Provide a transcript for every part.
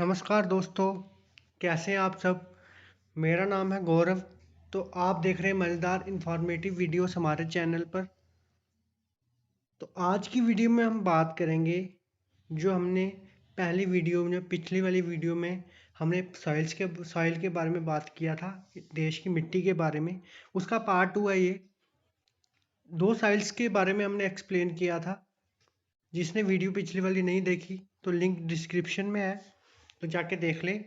नमस्कार दोस्तों, कैसे हैं आप सब? मेरा नाम है गौरव। तो आप देख रहे हैं मज़ेदार इन्फॉर्मेटिव वीडियोस हमारे चैनल पर। तो आज की वीडियो में हम बात करेंगे जो हमने पहली वीडियो में पिछली वाली वीडियो में हमने सॉइल के बारे में बात किया था, देश की मिट्टी के बारे में। उसका पार्ट 2 है ये। दो सॉइल्स के बारे में हमने एक्सप्लेन किया था। जिसने वीडियो पिछली वाली नहीं देखी तो लिंक डिस्क्रिप्शन में है, तो जाके देख लें।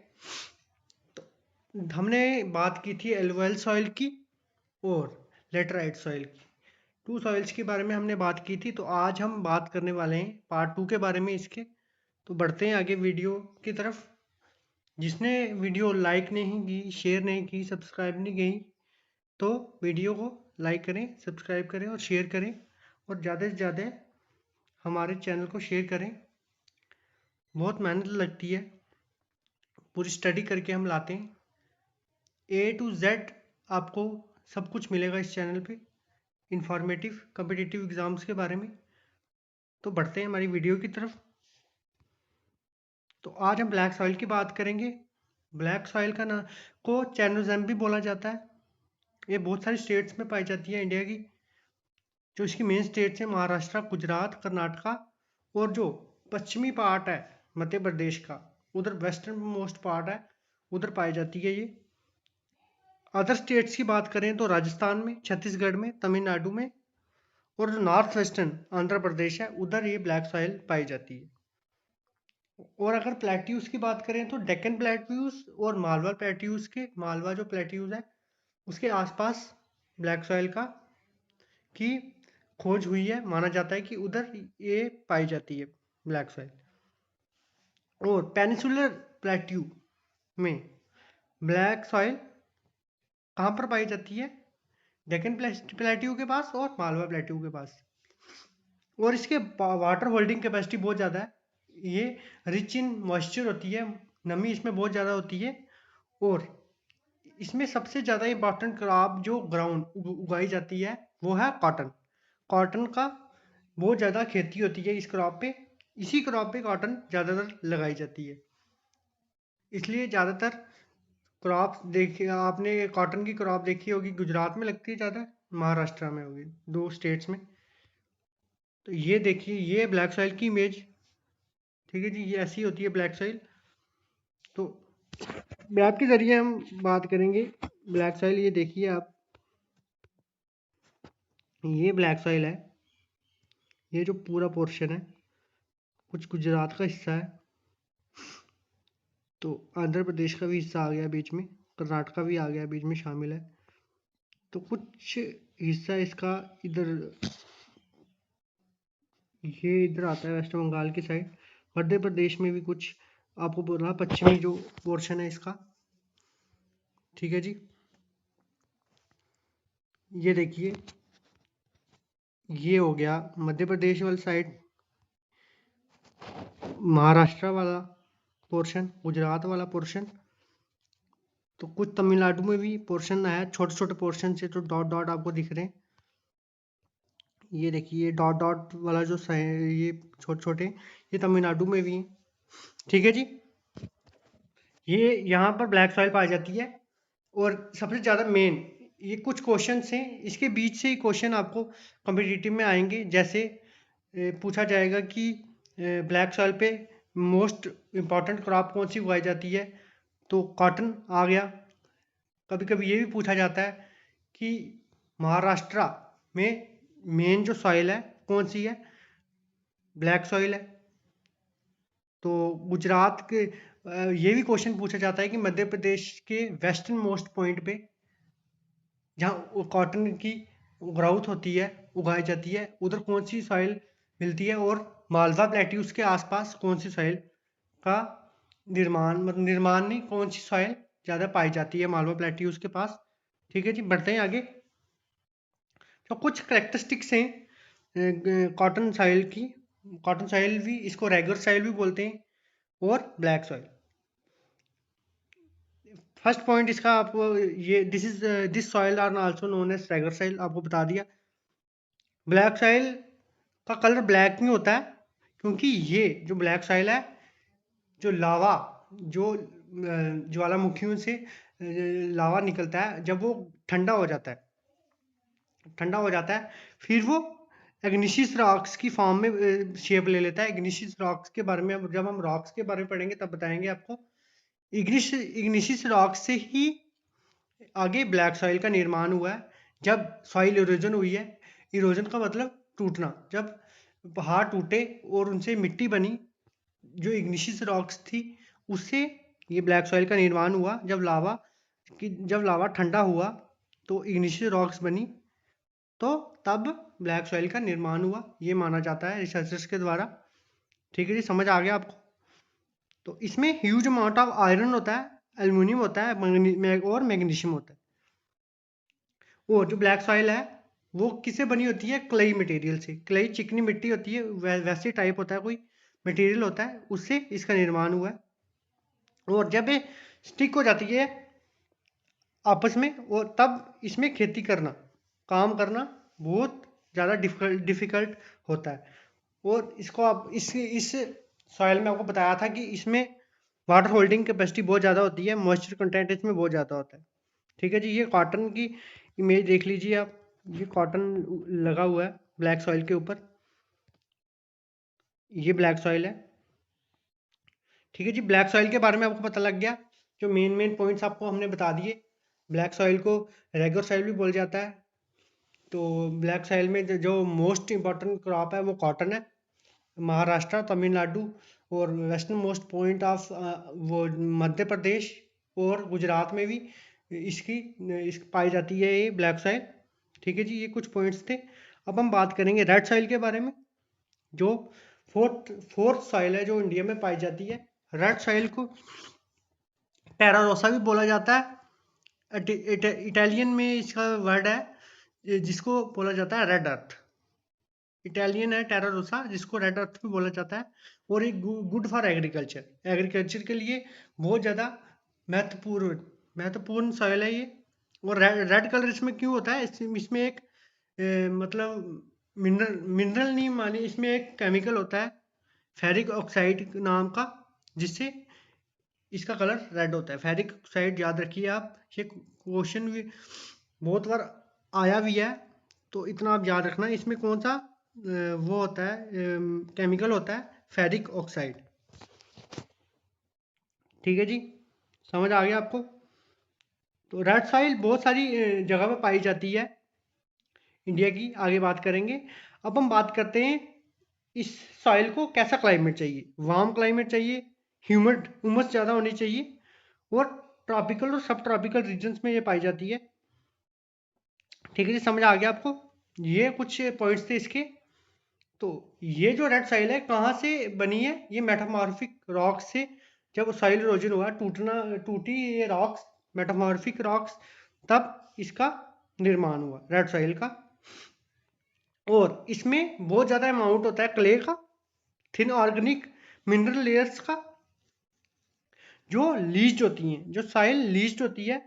हमने बात की थी एलुवियल सॉइल की और लेटराइट सॉइल की। टू सॉइल्स के बारे में हमने बात की थी। तो आज हम बात करने वाले हैं पार्ट 2 के बारे में इसके। तो बढ़ते हैं आगे वीडियो की तरफ। जिसने वीडियो लाइक नहीं की, शेयर नहीं की, सब्सक्राइब नहीं की, तो वीडियो को लाइक करें, सब्सक्राइब करें और शेयर करें। और ज़्यादा से ज़्यादा हमारे चैनल को शेयर करें। बहुत मेहनत लगती है, पूरी स्टडी करके हम लाते हैं। A to Z आपको सब कुछ मिलेगा इस चैनल पे, इंफॉर्मेटिव कम्पिटिटिव एग्जाम्स के बारे में। तो बढ़ते हैं हमारी वीडियो की तरफ। तो आज हम ब्लैक सॉइल की बात करेंगे। ब्लैक सॉइल का नाम को चैनोज़ेम भी बोला जाता है। ये बहुत सारी स्टेट्स में पाई जाती है इंडिया की। जो इसकी मेन स्टेट्स हैं महाराष्ट्र, गुजरात, कर्नाटका और जो पश्चिमी पार्ट है मध्य प्रदेश का, उधर वेस्टर्न मोस्ट पार्ट है, उधर पाई जाती है ये। अदर स्टेट्स की बात करें तो राजस्थान में, छत्तीसगढ़ में, तमिलनाडु में और जो नॉर्थ वेस्टर्न आंध्र प्रदेश है उधर ये ब्लैक सॉइल पाई जाती है। और अगर प्लेट्यूज की बात करें तो डेक्कन प्लेट्यूज और मालवा प्लेट्यूज के, मालवा जो प्लेट्यूज है उसके आसपास ब्लैक सॉइल का की खोज हुई है। माना जाता है कि उधर ये पाई जाती है ब्लैक सॉइल। और पेनिसुलर प्लेट्यू में ब्लैक सॉइल कहाँ पर पाई जाती है? डेक्कन प्लेट्यू के पास और मालवा प्लेट्यू के पास। और इसके वाटर होल्डिंग कैपेसिटी बहुत ज़्यादा है। ये रिच इन मॉइस्चर होती है, नमी इसमें बहुत ज़्यादा होती है। और इसमें सबसे ज़्यादा इंपॉर्टेंट क्रॉप जो ग्राउंड उगाई जाती है वो है कॉटन। कॉटन का बहुत ज़्यादा खेती होती है इस क्रॉप पे। इसी क्रॉप पे कॉटन ज़्यादातर लगाई जाती है। इसलिए ज़्यादातर क्रॉप देखिए आपने, कॉटन की क्रॉप देखी होगी गुजरात में लगती है ज़्यादा, महाराष्ट्र में होगी, दो स्टेट्स में। तो ये देखिए, ये ब्लैक सॉइल की इमेज, ठीक है जी, ये ऐसी होती है ब्लैक सॉइल। तो मैप के जरिए हम बात करेंगे ब्लैक सॉइल। ये देखिए आप, ये ब्लैक सॉइल है। ये जो पूरा पोर्शन है कुछ गुजरात का हिस्सा है, तो आंध्र प्रदेश का भी हिस्सा आ गया बीच में, कर्नाटका भी आ गया बीच में शामिल है। तो कुछ हिस्सा इसका इधर, ये इधर आता है वेस्ट बंगाल की साइड। मध्य प्रदेश में भी कुछ आपको बोला पश्चिमी जो पोर्शन है इसका, ठीक है जी। ये देखिए, ये हो गया मध्य प्रदेश वाली साइड, महाराष्ट्र वाला पोर्शन, गुजरात वाला पोर्शन। तो कुछ तमिलनाडु में भी पोर्शन है, छोटे छोटे पोर्शन से जो डॉट डॉट आपको दिख रहे हैं। ये देखिए डॉट डॉट वाला जो ये छोटे छोटे, ये तमिलनाडु में भी है, ठीक है जी। ये यहाँ पर ब्लैक सॉइल पाई जाती है। और सबसे ज़्यादा मेन ये कुछ क्वेश्चन हैं, इसके बीच से ही क्वेश्चन आपको कॉम्पिटिटिव में आएंगे। जैसे पूछा जाएगा कि ब्लैक सॉइल पे मोस्ट इम्पॉर्टेंट क्रॉप कौन सी उगाई जाती है, तो कॉटन आ गया। कभी कभी ये भी पूछा जाता है कि महाराष्ट्र में मेन जो सॉइल है कौन सी है, ब्लैक सॉइल है। तो गुजरात के ये भी क्वेश्चन पूछा जाता है कि मध्य प्रदेश के वेस्टर्न मोस्ट पॉइंट पे जहाँ कॉटन की ग्रोथ होती है, उगाई जाती है, उधर कौन सी सॉइल मिलती है। और मालवा प्लेट्यूज के आसपास कौन सी सॉइल का निर्माण, मतलब निर्माण नहीं, कौन सी सॉइल ज़्यादा पाई जाती है मालवा प्लेट्यूज के पास, ठीक है जी। बढ़ते हैं आगे। तो कुछ करेक्टरिस्टिक्स हैं कॉटन सॉइल की। कॉटन सॉइल भी, इसको रेगुलर सॉइल भी बोलते हैं, और ब्लैक सॉइल। फर्स्ट पॉइंट इसका आपको, ये this soil are also known as regular soil, आपको बता दिया। ब्लैक सॉइल का कलर ब्लैक नहीं होता है, क्योंकि ये जो ब्लैक सॉइल है, जो लावा जो ज्वालामुखियों से लावा निकलता है, जब वो ठंडा हो जाता है, फिर वो इग्निशियस रॉक्स की फॉर्म में शेप ले लेता है। इग्निशियस रॉक्स के बारे में जब हम रॉक्स के बारे में पढ़ेंगे तब बताएंगे आपको। इग्निशियस रॉक्स से ही आगे ब्लैक सॉइल का निर्माण हुआ है। जब सॉइल इरोजन हुई है, इरोजन का मतलब टूटना, जब पहाड़ टूटे और उनसे मिट्टी बनी, जो इग्निशियस रॉक्स थी, उससे ये ब्लैक सॉइल का निर्माण हुआ। जब लावा ठंडा हुआ तो इग्निशियस रॉक्स बनी, तो तब ब्लैक सॉइल का निर्माण हुआ, ये माना जाता है रिसर्चर्स के द्वारा। ठीक है जी, समझ आ गया आपको? तो इसमें ह्यूज अमाउंट ऑफ आयरन होता है, एल्युमिनियम होता है, और मैग्नीशियम होता है। और जो ब्लैक सॉइल है वो किससे बनी होती है? क्लेई मटेरियल से। क्लेई चिकनी मिट्टी होती है, वैसे टाइप होता है, कोई मटेरियल होता है, उससे इसका निर्माण हुआ है। और जब ये स्टिक हो जाती है आपस में, और तब इसमें खेती करना, काम करना बहुत ज़्यादा डिफिकल्ट होता है। और इसको आप इस सॉइल में आपको बताया था कि इसमें वाटर होल्डिंग कैपेसिटी बहुत ज़्यादा होती है, मॉइस्चर कंटेंट इसमें बहुत ज़्यादा होता है। ठीक है जी, ये कॉटन की इमेज देख लीजिए आप। ये कॉटन लगा हुआ है ब्लैक सॉइल के ऊपर, ये ब्लैक सॉइल है। ठीक है जी, ब्लैक सॉइल के बारे में आपको पता लग गया। जो मेन पॉइंट्स आपको हमने बता दिए। ब्लैक सॉइल को रेगुलर सॉइल भी बोला जाता है। तो ब्लैक सॉइल में जो मोस्ट इम्पॉर्टेंट क्रॉप है वो कॉटन है। महाराष्ट्र, तमिलनाडु और वेस्टर्न मोस्ट पॉइंट ऑफ वो मध्य प्रदेश और गुजरात में भी इस पाई जाती है ये ब्लैक सॉइल। ठीक है जी, ये कुछ पॉइंट्स थे। अब हम बात करेंगे रेड सॉइल के बारे में, जो फोर्थ सॉइल है जो इंडिया में पाई जाती है। रेड सॉइल को टेरा रोसा भी बोला जाता है। इटालियन में इसका वर्ड है जिसको बोला जाता है रेड अर्थ। इटालियन है टेरा रोसा, जिसको रेड अर्थ भी बोला जाता है। और एक गुड फॉर एग्रीकल्चर के लिए बहुत ज़्यादा महत्वपूर्ण महत्वपूर्ण सॉइल है ये। और रेड कलर इसमें क्यों होता है? इसमें एक मतलब मिनरल नहीं माने, इसमें एक केमिकल होता है फेरिक ऑक्साइड नाम का, जिससे इसका कलर रेड होता है। फेरिक ऑक्साइड याद रखिए आप, ये क्वेश्चन भी बहुत बार आया भी है, तो इतना आप याद रखना। इसमें कौन सा वो होता है, केमिकल होता है फेरिक ऑक्साइड। ठीक है जी, समझ आ गया आपको? तो रेड सॉइल बहुत सारी जगह पे पाई जाती है इंडिया की। आगे बात करेंगे। अब हम बात करते हैं इस सॉइल को कैसा क्लाइमेट चाहिए। वार्म क्लाइमेट चाहिए, ह्यूमिड उमस ज़्यादा होनी चाहिए, और ट्रॉपिकल और सब ट्रॉपिकल रीजन्स में ये पाई जाती है। ठीक है जी, समझ आ गया आपको? ये कुछ पॉइंट्स थे इसके। तो ये जो रेड सॉइल है कहाँ से बनी है? ये मेटामॉर्फिक रॉक्स से, जब सॉइल इरोजन हुआ, टूटी ये रॉक्स, मेटामॉर्फिक रॉक्स, तब इसका निर्माण हुआ रेड सॉइल का। और इसमें बहुत ज़्यादा अमाउंट होता है क्ले का, थिन ऑर्गेनिक मिनरल लेयर्स का, जो लीच्ड होती हैं, जो सॉइल लीच्ड होती है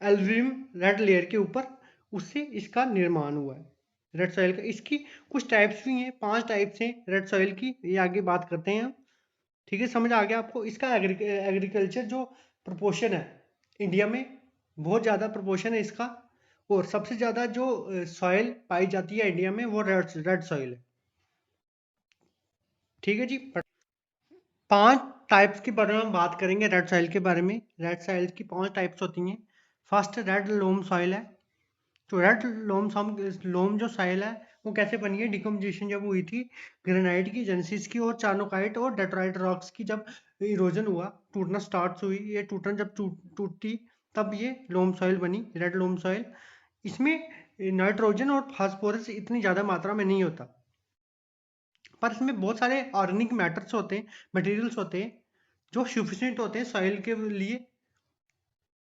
एल्यूमिनियम रेड लेयर के ऊपर, उससे इसका निर्माण हुआ है रेड सॉइल का। इसकी कुछ टाइप्स भी हैं, 5 टाइप्स हैं रेड सॉइल की, ये आगे बात करते हैं हम। ठीक है, समझ आ गया आपको? इसका एग्रीकल्चर जो प्रोपोर्शन है इंडिया में, बहुत ज़्यादा प्रोपोर्शन है इसका। और सबसे ज़्यादा जो सॉइल पाई जाती है इंडिया में वो रेड सॉइल है। ठीक है जी, 5 टाइप्स के बारे में हम बात करेंगे रेड सॉइल के बारे में। रेड सॉइल की 5 टाइप्स होती हैं। फर्स्ट रेड लोम सॉइल है। तो रेड लोम जो सॉइल है वो कैसे बनी है? डिकम्पोजिशन जब हुई थी ग्रेनाइट की, जेनेसिस की, और चार्नोकाइट और डेट्राइट रॉक्स की, जब इरोजन हुआ, टूटना स्टार्ट हुई, ये टूटना जब टूटती, तब ये लोम सॉइल बनी, रेड लोम सॉइल। इसमें नाइट्रोजन और फास्फोरस इतनी ज़्यादा मात्रा में नहीं होता, पर इसमें बहुत सारे ऑर्गेनिक मैटर्स होते हैं, मटेरियल्स होते हैं, जो सफिशिएंट होते हैं सॉइल के लिए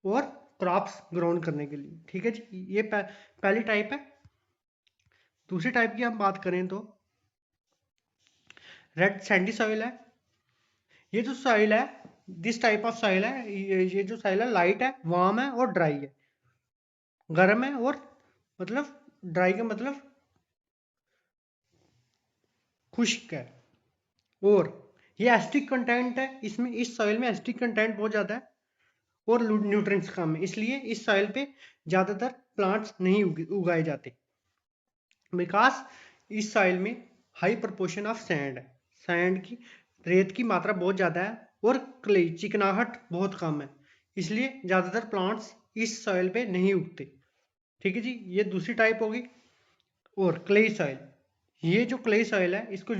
और क्रॉप्स ग्रोन करने के लिए। ठीक है जी, ये पहली टाइप है। दूसरी टाइप की हम बात करें तो रेड सैंडी सॉइल है। ये जो सॉइल है, दिस टाइप ऑफ सॉइल है, ये जो सॉइल है लाइट है, वार्म है और ड्राई है। गर्म है और मतलब ड्राई का मतलब खुश्क है। और ये एसिडिक कंटेंट है इसमें, इस सॉइल में एसिडिक कंटेंट बहुत ज़्यादा है और न्यूट्रिएंट्स कम है, इसलिए इस सॉइल पे ज़्यादातर प्लांट्स नहीं उगाए जाते। बिकॉज इस सॉइल में हाई प्रपोर्शन ऑफ सैंड है, सैंड की रेत की मात्रा बहुत ज़्यादा है और क्ले चिकनाहट बहुत कम है, इसलिए ज़्यादातर प्लांट्स इस सॉइल पे नहीं उगते। ठीक है जी, ये दूसरी टाइप होगी। और क्ले सॉइल, ये जो क्ले सॉइल है इसको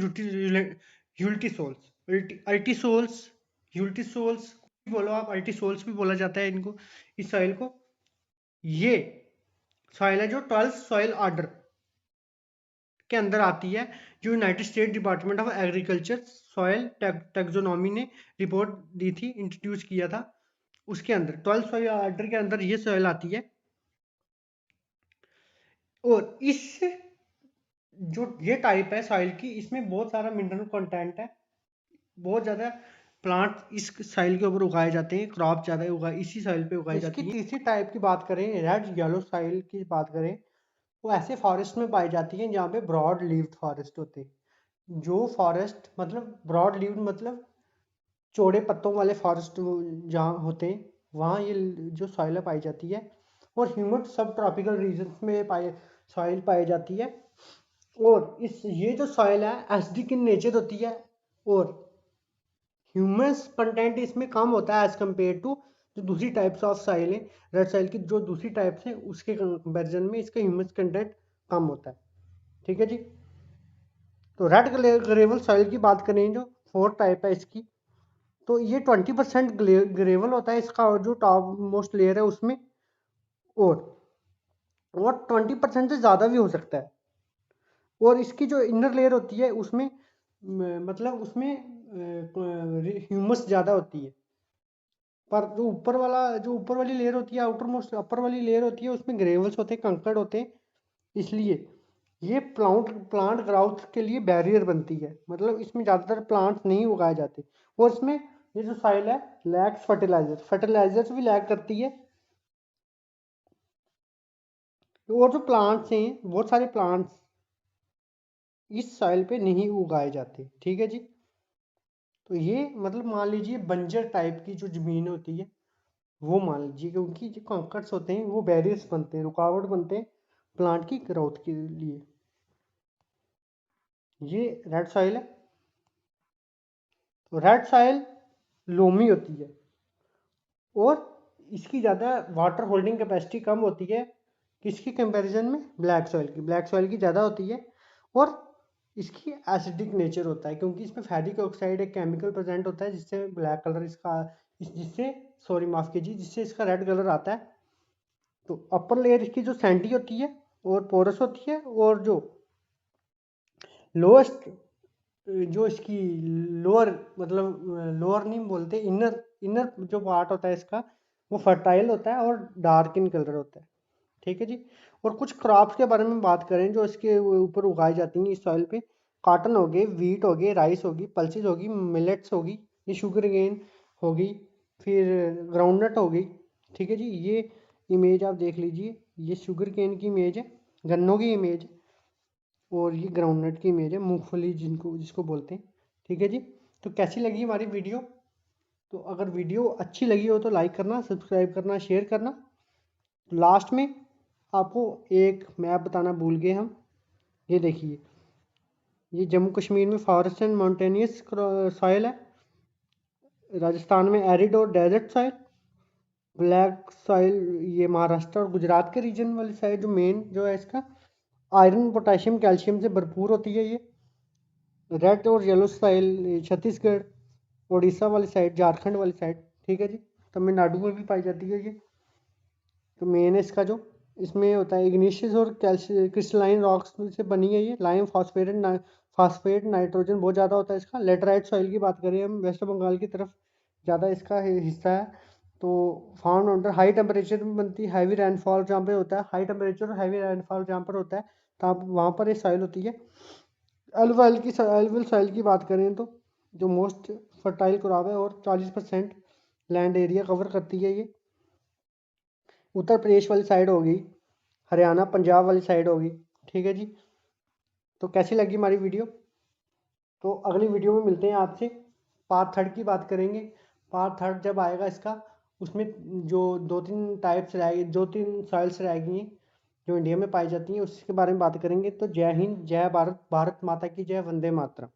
यूल्टीसोल्स, अल्टीसोल्स, यूल्टीसोल्स बोलो आप, अल्टीसोल्स भी बोला जाता है इनको, इस सॉइल को। ये सॉइल है जो 12 सॉइल ऑर्डर के अंदर आती है, जो United state department of agriculture soil taxonomy ने रिपोर्ट दी थी, इंट्रोड्यूस किया था, उसके अंदर 12 सॉइल ऑर्डर के अंदर ये सॉइल आती है। और इस जो ये टाइप है सॉइल की, इसमें बहुत सारा मिनरल कंटेंट है, बहुत ज़्यादा प्लांट इस सॉइल के ऊपर उगाए जाते हैं, क्रॉप ज़्यादा उगा इसी सॉइल पे उगाई जाती है। इसकी तीसरी टाइप की बात करें, रेड येलो सॉइल की बात करें, वो ऐसे फॉरेस्ट में पाई जाती है जहाँ पे ब्रॉड लीव्ड फॉरेस्ट होते हैं। जो फॉरेस्ट मतलब ब्रॉड लीव्ड मतलब चौड़े पत्तों वाले फॉरेस्ट जहाँ होते हैं वहाँ ये जो सॉइल पाई जाती है। और ह्यूमिड सब ट्रॉपिकल रीजन्स में सॉइल पाई जाती है। और ये जो सॉइल है एसिडिक इन नेचर होती है और ह्यूमस कंटेंट इसमें कम होता है एज कम्पेयर टू जो दूसरी टाइप्स ऑफ सॉइल है, रेड सॉइल की जो दूसरी टाइप्स है उसके कंपेरिजन में इसका ह्यूमस कंटेंट कम होता है। ठीक है जी, तो रेड ग्रेवल सॉइल की बात करें जो 4 टाइप है इसकी, तो ये 20% ग्रेवल होता है इसका, और जो टॉप मोस्ट लेयर है उसमें, और 20% से ज़्यादा भी हो सकता है। और इसकी जो इनर लेयर होती है उसमें मतलब उसमें ह्यूमस ज़्यादा होती है, पर जो ऊपर वाली लेयर होती है, आउटर मोस्ट अपर वाली लेयर होती है, उसमें ग्रेवल्स होते हैं, कंकड़ होते हैं, इसलिए ये प्लांट ग्रोथ के लिए बैरियर बनती है, मतलब इसमें ज़्यादातर प्लांट्स नहीं उगाए जाते। और इसमें ये जो सॉइल है लैक्स फर्टिलाइजर्स भी लैक करती है। और जो प्लांट्स हैं बहुत सारे प्लांट्स इस सॉइल पे नहीं उगाए जाते। ठीक है जी, तो ये मतलब मान लीजिए बंजर टाइप की जो ज़मीन होती है वो मान लीजिए, क्योंकि जो कंकर्स होते हैं वो बैरियर्स बनते हैं, रुकावट बनते हैं प्लांट की ग्रोथ के लिए। ये रेड सॉइल है, तो रेड सॉइल लोमी होती है और इसकी ज़्यादा वाटर होल्डिंग कैपेसिटी कम होती है किसकी कंपैरिजन में, ब्लैक सॉइल की ज़्यादा होती है। और इसकी एसिडिक नेचर होता है क्योंकि इसमें फेरिक ऑक्साइड एक केमिकल प्रेजेंट होता है जिससे ब्लैक कलर इसका जिससे सॉरी माफ़ कीजिए जिससे इसका रेड कलर आता है। तो अपर लेयर इसकी जो सैंडी होती है और पोरस होती है, और जो लोएस्ट जो इसकी लोअर मतलब लोअर नहीं बोलते, इनर इनर जो पार्ट होता है इसका वो फर्टाइल होता है और डार्क इन कलर होता है। ठीक है जी, और कुछ क्रॉप्स के बारे में बात करें जो इसके ऊपर उगाई जाती हैं इस सॉइल पे, कॉटन हो गए, वीट हो गए, राइस होगी, पल्सेस होगी, मिलेट्स होगी, ये शुगर गेन होगी, फिर ग्राउंडनट हो गई। ठीक है जी, ये इमेज आप देख लीजिए, ये शुगर केन की इमेज है, गन्नों की इमेज है, और ये ग्राउंडनट की इमेज है, मूंगफली जिसको बोलते हैं। ठीक है जी, तो कैसी लगी हमारी वीडियो? तो अगर वीडियो अच्छी लगी हो तो लाइक करना, सब्सक्राइब करना, शेयर करना। लास्ट में आपको एक मैप बताना भूल गए हम, ये देखिए, ये जम्मू कश्मीर में फॉरेस्ट एंड माउंटेनियस सॉइल है, राजस्थान में एरिड और डेजर्ट सॉइल, ब्लैक सॉइल ये महाराष्ट्र और गुजरात के रीजन वाली साइड जो मेन जो है इसका आयरन पोटेशियम कैल्शियम से भरपूर होती है। ये रेड और येलो सॉइल छत्तीसगढ़, उड़ीसा वाली साइड, झारखंड वाली साइड। ठीक है जी, तमिलनाडु में भी पाई जाती है ये। तो मेन है इसका जो इसमें होता है इग्निशियस और क्रिस्टलाइन रॉक्स से बनी है ये, लाइम फास्फेट नाइट्रोजन बहुत ज़्यादा होता है इसका। लेटराइट सॉइल की बात करें हम, वेस्ट बंगाल की तरफ ज़्यादा इसका हिस्सा है। तो फाउंड अंडर हाई टेम्परेचर में बनती है, हैवी रेनफॉल जहाँ पे होता है, हाई टेम्परेचर और हैवी रेनफॉल जहाँ पर होता है तो वहाँ पर ये सॉइल होती है। एलुवियल सॉइल की बात करें तो जो मोस्ट फर्टाइल क्रॉप है और 40% लैंड एरिया कवर करती है ये। उत्तर प्रदेश वाली साइड होगी, हरियाणा पंजाब वाली साइड होगी। ठीक है जी, तो कैसी लगी हमारी वीडियो? तो अगली वीडियो में मिलते हैं आपसे, पार्ट थर्ड की बात करेंगे। पार्ट थर्ड जब आएगा इसका, उसमें जो 2-3 टाइप्स रहेगी, 2-3 सॉइल्स रहेगी जो इंडिया में पाई जाती हैं, उसके बारे में बात करेंगे। तो जय हिंद, जय भारत, भारत माता की जय, वंदे मातरम।